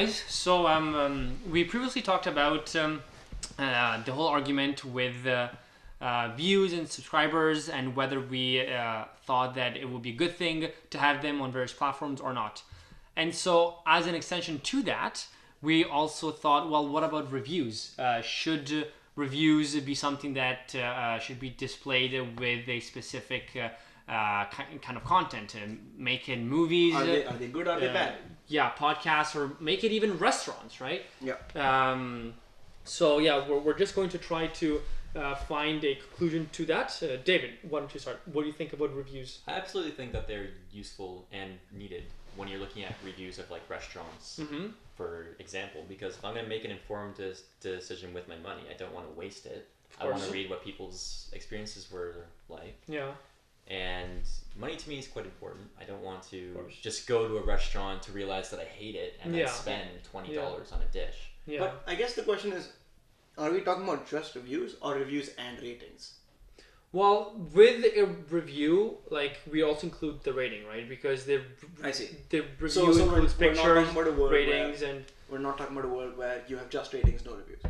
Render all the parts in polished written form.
guys. So we previously talked about the whole argument with views and subscribers and whether we thought that it would be a good thing to have them on various platforms or not. And so as an extension to that, we also thought, well, what about reviews? Should reviews be something that should be displayed with a specific kind of content? Make it movies. Are they good or are they bad? Yeah, podcasts, or make it even restaurants, right? Yeah. So yeah, we're just going to try to find a conclusion to that. David, why don't you start? What do you think about reviews? I absolutely think that they're useful and needed when you're looking at reviews of like restaurants, for example, because if I'm going to make an informed decision with my money, I don't want to waste it. I want to read what people's experiences were like. Yeah. And money to me is quite important. I don't want to just go to a restaurant to realize that I hate it and then spend $20 on a dish. Yeah. But I guess the question is, are we talking about just reviews or reviews and ratings? Well, with a review, like, we also include the rating, right? Because the review so includes we're not pictures, talking about a world ratings, and... We're not talking about a world where you have just ratings, no reviews.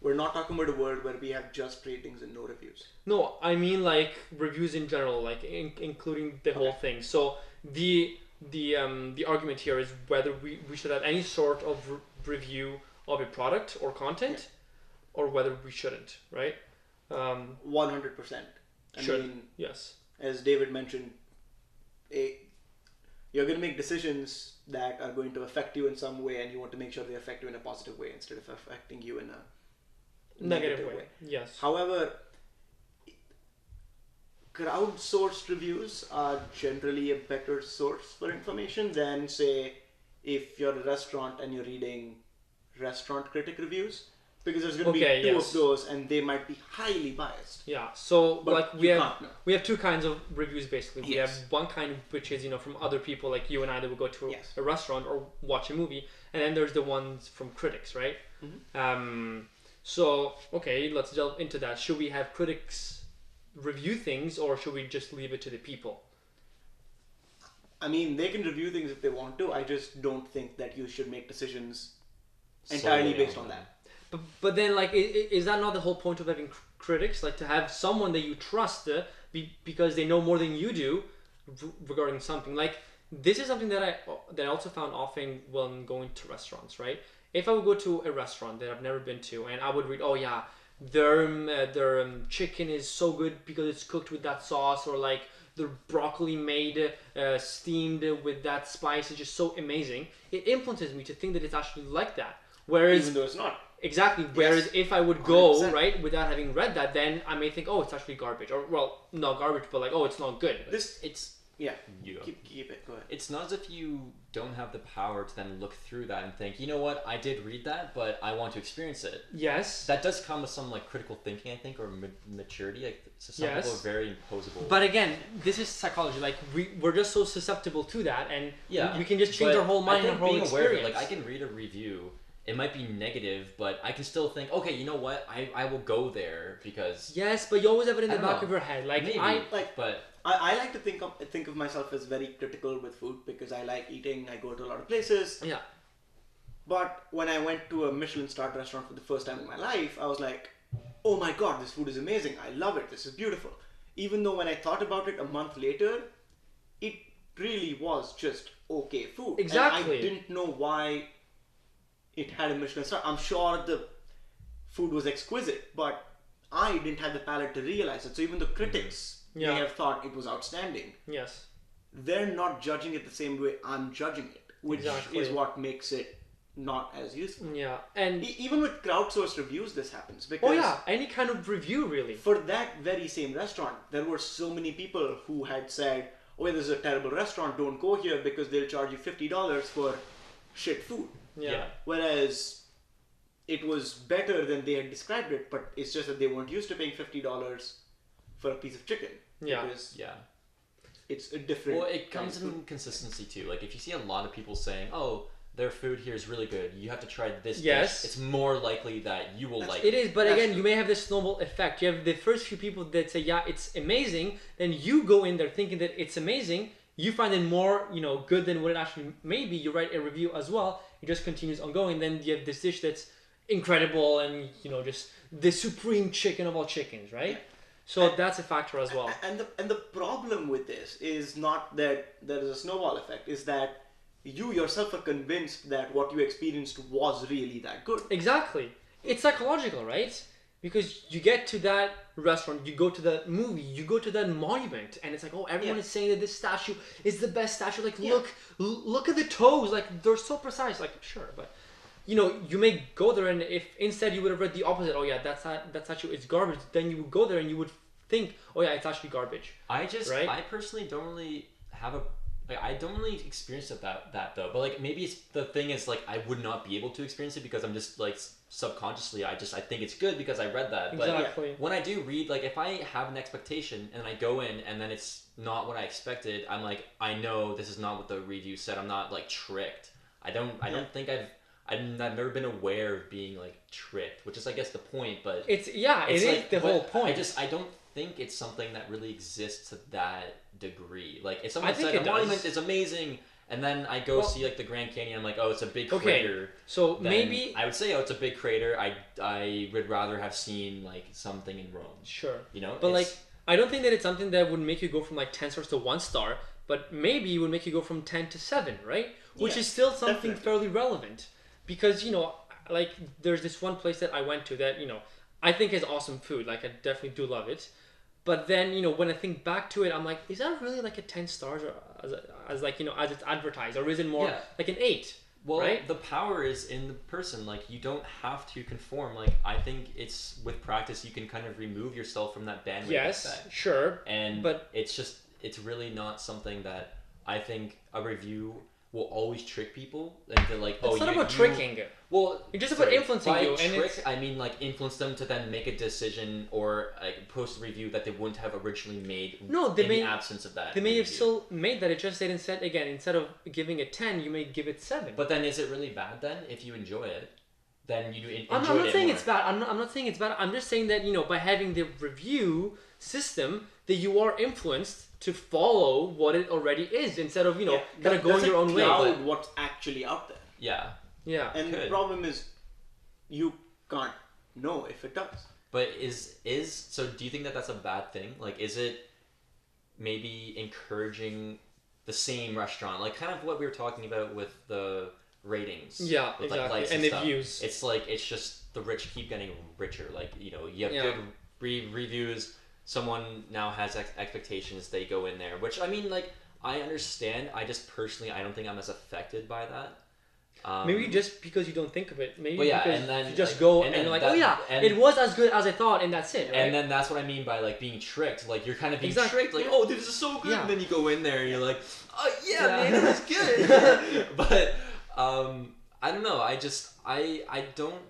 We're not talking about a world where we have just ratings and no reviews. No, I mean, like, reviews in general, like, including the whole thing. So, the argument here is whether we should have any sort of review of a product or content, or whether we shouldn't, right? 100%. I mean, yes. As David mentioned, you're going to make decisions that are going to affect you in some way, and you want to make sure they affect you in a positive way instead of affecting you in a negative way. Yes. However, crowdsourced reviews are generally a better source for information than, say, if you're a restaurant and you're reading restaurant critic reviews. Because there's going to be two of those, and they might be highly biased. Yeah. So, but like, we have two kinds of reviews basically. We have one kind which is, from other people like you and I that would go to a restaurant or watch a movie, and then there's the ones from critics, right? So, okay, let's delve into that. Should we have critics review things, or should we just leave it to the people? I mean, they can review things if they want to. I just don't think that you should make decisions entirely based on that. But then, like, is that not the whole point of having critics? Like, to have someone that you trust because they know more than you do regarding something. Like, this is something that I also found often when going to restaurants, right? If I would go to a restaurant that I've never been to, and I would read, oh yeah, their chicken is so good because it's cooked with that sauce, or like the broccoli made steamed with that spice is just so amazing. It influences me to think that it's actually like that. Whereas, even though it's not. Exactly. Whereas if I would go 100%. Right without having read that, then I may think, oh, it's actually garbage, or well, not garbage, but like, oh, it's not good. Keep it. Go ahead. It's not as if you don't have the power to then look through that and think, you know what, I did read that, but I want to experience it. Yes. That does come with some like critical thinking, I think, or maturity. Like, so some people are very imposable. But again, this is psychology. Like, we're just so susceptible to that, and we can just change our whole mind and our whole experience. Like, I can read a review. It might be negative, but I can still think, okay, you know what? I will go there because... Yes, but you always have it in the back of your head. Like, maybe, I like to think of myself as very critical with food because I like eating. I go to a lot of places. Yeah. But when I went to a Michelin-starred restaurant for the first time in my life, I was like, oh my god, this food is amazing. I love it. This is beautiful. Even though when I thought about it a month later, it really was just okay food. Exactly. And I didn't know why it had a Michelin star. I'm sure the food was exquisite, but I didn't have the palate to realize it. So even the critics may have thought it was outstanding. Yes. They're not judging it the same way I'm judging it, which is what makes it not as useful. Yeah, and even with crowdsourced reviews, this happens because any kind of review really. For that very same restaurant, there were so many people who had said, "Oh, this is a terrible restaurant. Don't go here because they'll charge you $50 for shit food." Yeah. Whereas it was better than they had described it, but it's just that they weren't used to paying $50 for a piece of chicken. Yeah. Because it's a different. Well, it comes in consistency too. Like if you see a lot of people saying, "Oh, their food here is really good. You have to try this dish." It's more likely that you will like it. It is, but again, you may have this snowball effect. You have the first few people that say, "Yeah, it's amazing." Then you go in there thinking that it's amazing. you find it more, good than what it actually may be. You write a review as well. It just continues ongoing. Then you have this dish that's incredible and, just the supreme chicken of all chickens, right? Yeah. So that's a factor as well. And the problem with this is not that there is a snowball effect, is that you yourself are convinced that what you experienced was really that good. Exactly. It's psychological, right? Because you get to that restaurant, you go to that movie, you go to that monument, and it's like, oh, everyone is saying that this statue is the best statue. Like, look at the toes. Like, they're so precise. Like, sure, but you may go there, and if instead you would have read the opposite, oh yeah, that statue is garbage, then you would go there and you would think, oh yeah, it's actually garbage. I personally don't really have I don't really experience that though. But like maybe the thing is like I would not be able to experience it because I'm just like subconsciously I think it's good because I read that. Exactly. But when I do read, like if I have an expectation and I go in and then it's not what I expected, I'm like, I know this is not what the review said. I'm not like tricked. I don't think I've never been aware of being like tricked, which is I guess the point. But it is the whole point. I don't think it's something that really exists to that degree. Like if someone I think said it a monument does. is amazing, and then I go see like the Grand Canyon, I'm like, oh, it's a big crater. So then maybe I would say, oh, it's a big crater. I would rather have seen like something in Rome. Sure. But like I don't think that it's something that would make you go from like 10 stars to 1 star, but maybe it would make you go from 10 to 7, right? Which is still something fairly relevant. Because, like, there's this one place that I went to that, I think is awesome food. Like, I definitely do love it. But then, when I think back to it, I'm like, is that really like a 10 stars or as like, as it's advertised? Or is it more like an 8? Well, right? The power is in the person. Like, you don't have to conform. Like, I think it's with practice, you can kind of remove yourself from that bandwagon. Yes, sure. But it's really not something that I think a review will always trick people into like, it's not about tricking. Well, it's just about influencing you. And trick, I mean like influence them to then make a decision or like post a review that they wouldn't have originally made. No, they may, in the absence of that. They may have still made that. It just they instead of giving it 10, you may give it 7. But then is it really bad then if you enjoy it? Then you enjoy it. I'm not saying it's bad. I'm not saying it's bad. I'm just saying that by having the review system that you are influenced to follow what it already is instead of kind of going your own way. Cloud what's actually out there. Yeah. Yeah. And the problem is, you can't know if it does. But so do you think that that's a bad thing? Like, is it maybe encouraging the same restaurant, like kind of what we were talking about with the ratings? Yeah, with, exactly. Like, and the views. It's like it's just the rich keep getting richer. Like you have good reviews. Someone now has expectations. They go in there, which I mean, like I understand. I just personally, I don't think I'm as affected by that. Maybe just because you don't think of it. Maybe because and then, you just go and you're like, oh yeah, it was as good as I thought, and that's it. Right? And then that's what I mean by like being tricked. Like you're kind of being tricked. Like, oh, this is so good. Yeah. And then you go in there and you're like, oh yeah, man, it was good. But I don't know. I don't.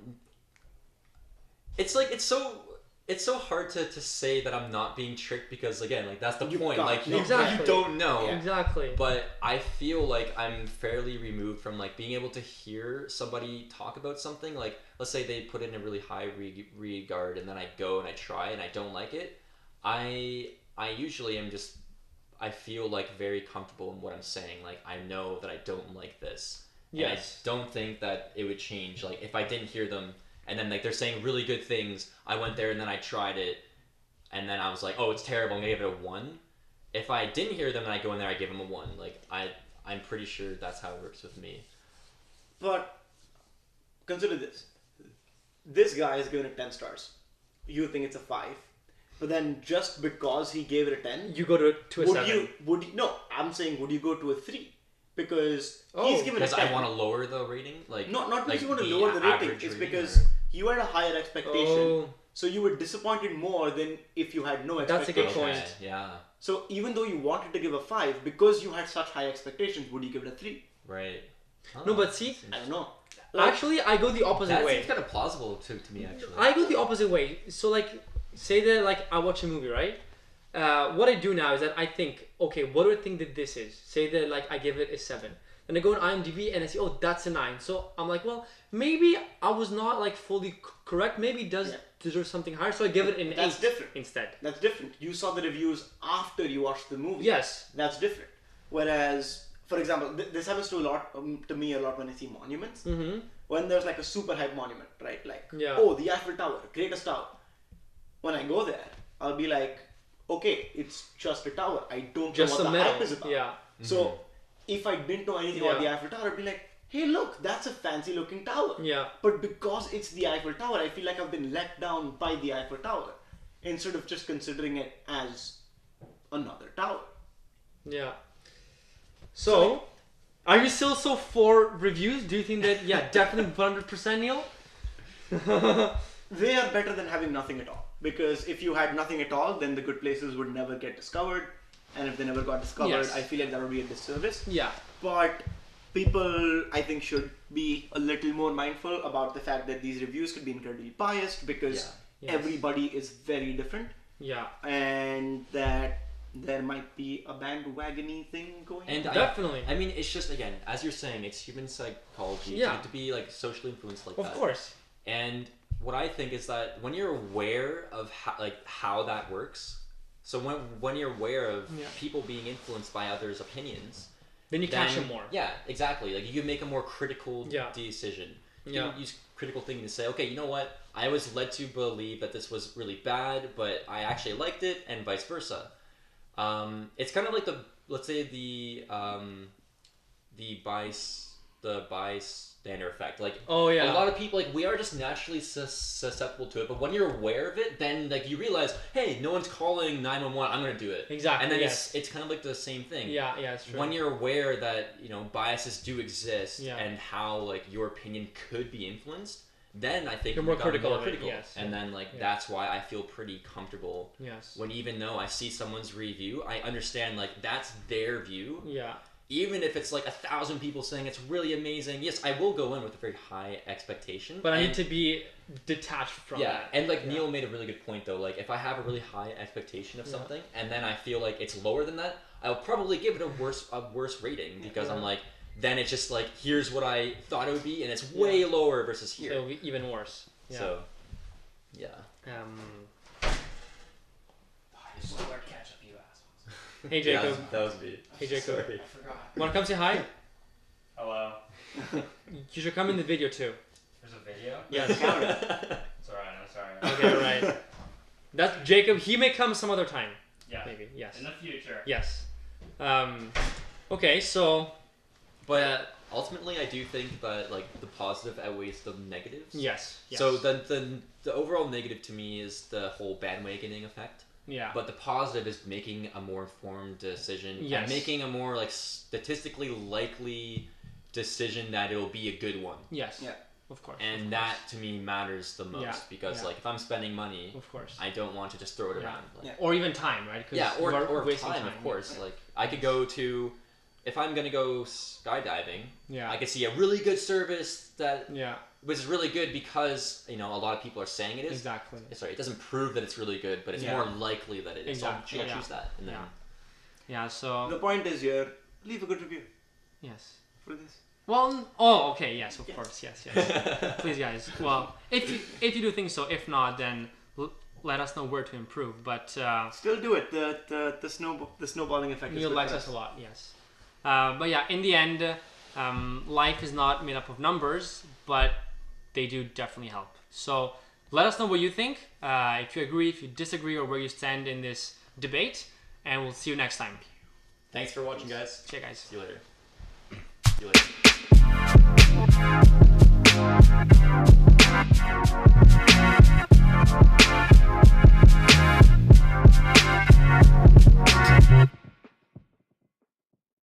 It's like it's so hard to say that I'm not being tricked because again, like that's the point. Like you don't know. Yeah. Exactly. But I feel like I'm fairly removed from like being able to hear somebody talk about something. Like let's say they put it in a really high regard, and then I go and I try and I don't like it. I usually am just I feel like very comfortable in what I'm saying. Like I know that I don't like this. Yes. And I don't think that it would change. Like if I didn't hear them. And then like they're saying really good things. I went there and then I tried it, and then I was like, oh, it's terrible. I'm gonna give it a 1. If I didn't hear them and I go in there, I give them a 1. Like I'm pretty sure that's how it works with me. But consider this: this guy is given it 10 stars. You think it's a 5, but then just because he gave it a 10, you go to a 7. Would you? No, I'm saying would you go to a 3? Because he's given it 10. Because I want to lower the rating. Like not because like you want to lower the rating. It's because you had a higher expectation, so you were disappointed more than if you had no expectation. That's a good point. Okay, yeah. So even though you wanted to give a 5, because you had such high expectations, would you give it a 3? Right. Oh, no, but see, I don't know. Like, actually, I go the opposite way. That seems kind of plausible to me, actually. I go the opposite way. So like, say that like I watch a movie, right? What I do now is that I think, okay, what do I think that this is? Say that like I give it a 7. And I go on IMDb and I see, oh, that's a 9. So I'm like, well, maybe I was not like fully correct. Maybe it does deserve something higher. So I give it an 8 different. instead. That's different. You saw the reviews after you watched the movie. Yes. That's different. Whereas, for example, this happens to me a lot when I see monuments. Mm-hmm. When there's like a super hype monument, right? Like, Yeah. oh, the Eiffel Tower, greatest tower. When I go there, I'll be like, okay, it's just a tower. I don't Just know the what the middle. hype is about. Yeah. So if I didn't know anything about the Yeah. Eiffel Tower, I'd be like, hey, look, that's a fancy looking tower. Yeah. But because it's the Eiffel Tower, I feel like I've been let down by the Eiffel Tower instead of just considering it as another tower. Yeah. So, are you still so for reviews? Do you think that, yeah, definitely 100% Neil? They are better than having nothing at all. Because if you had nothing at all, then the good places would never get discovered. And if they never got discovered, Yes. I feel like that would be a disservice. Yeah. But people, I think, should be a little more mindful about the fact that these reviews could be incredibly biased because Yes. everybody is very different. Yeah. And that there might be a bandwagony thing going And on. Definitely. I mean, it's just, again, as you're saying, it's human psychology. Yeah. You have to be like socially influenced like Of that. course. And what I think is that when you're aware of how that works, so when you're aware of Yeah. people being influenced by others' opinions, Then you then, catch him more. Yeah, exactly. Like you can make a more critical Yeah. decision. You Yeah. can use critical thinking to say, okay, you know what? I was led to believe that this was really bad, but I actually liked it, and vice versa. It's kind of like let's say the bystander effect. Like Oh, yeah. a lot of people, like we are just naturally susceptible to it. But when you're aware of it, then like you realize, hey, no one's calling 911. I'm gonna do it. Exactly, And then yes. it's kind of like the same thing. Yeah, it's true. When you're aware that biases do exist Yeah. and how like your opinion could be influenced, then I think You're you more become critical more of it, critical. yes. And then like Yeah. that's why I feel pretty comfortable Yes. when, even though I see someone's review, I understand like that's their view. Yeah. Even if it's like 1,000 people saying it's really amazing, yes, I will go in with a very high expectation. But I need And- to be detached from yeah, that. and like Yeah. Neil made a really good point though. Like if I have a really high expectation of Yeah. something, and then I feel like it's lower than that, I'll probably give it a worse rating because I'm Yeah. like, then it's just like here's what I thought it would be, and it's way lower versus here. It'll be even worse. Yeah. So, yeah. I just swear catch up, you assholes. Hey, Jacob. that was me. Hey, Jacob. Sorry. I forgot. Want to come say hi? Hello. You should come in the video too. There's a video? Yes. It's alright, I'm sorry. Okay, alright. That's Jacob. He may come some other time. Yeah. Maybe. Yes. In the future. Yes. Okay, so. But ultimately, I do think that like the positive outweighs the negatives. Yes. So the overall negative to me is the whole bandwagoning effect. Yeah. But the positive is making a more informed decision Yes. and making a more like statistically likely decision that it'll be a good one. Yes. Yeah. Of course. And that to me matters the most Yeah, because yeah. like if I'm spending money, Of course. I don't want to just throw it Yeah. around. Like, Yeah. Or even time, right? 'Cause yeah, you are or wasting time, of course. Like I could go to, if I'm gonna go skydiving, Yeah. I could see a really good service that Yeah. was really good because a lot of people are saying it is. Exactly. Sorry, it doesn't prove that it's really good, but it's Yeah. more likely that it is. Exactly, So I'll yeah. choose that, and then Yeah. So. The point is here, leave a good review Yes. for this. Well. Oh. Okay. Yes. Of course. Yes. Please, guys. Well, if you do think so, if not, then let us know where to improve. But Still do it. The snowballing effect is Neil good likes for us a lot. Yes. But yeah, in the end, life is not made up of numbers, but they do definitely help. So let us know what you think. If you agree, if you disagree, or where you stand in this debate. And we'll see you next time. thanks for watching, guys. See you guys. See you later. See you later.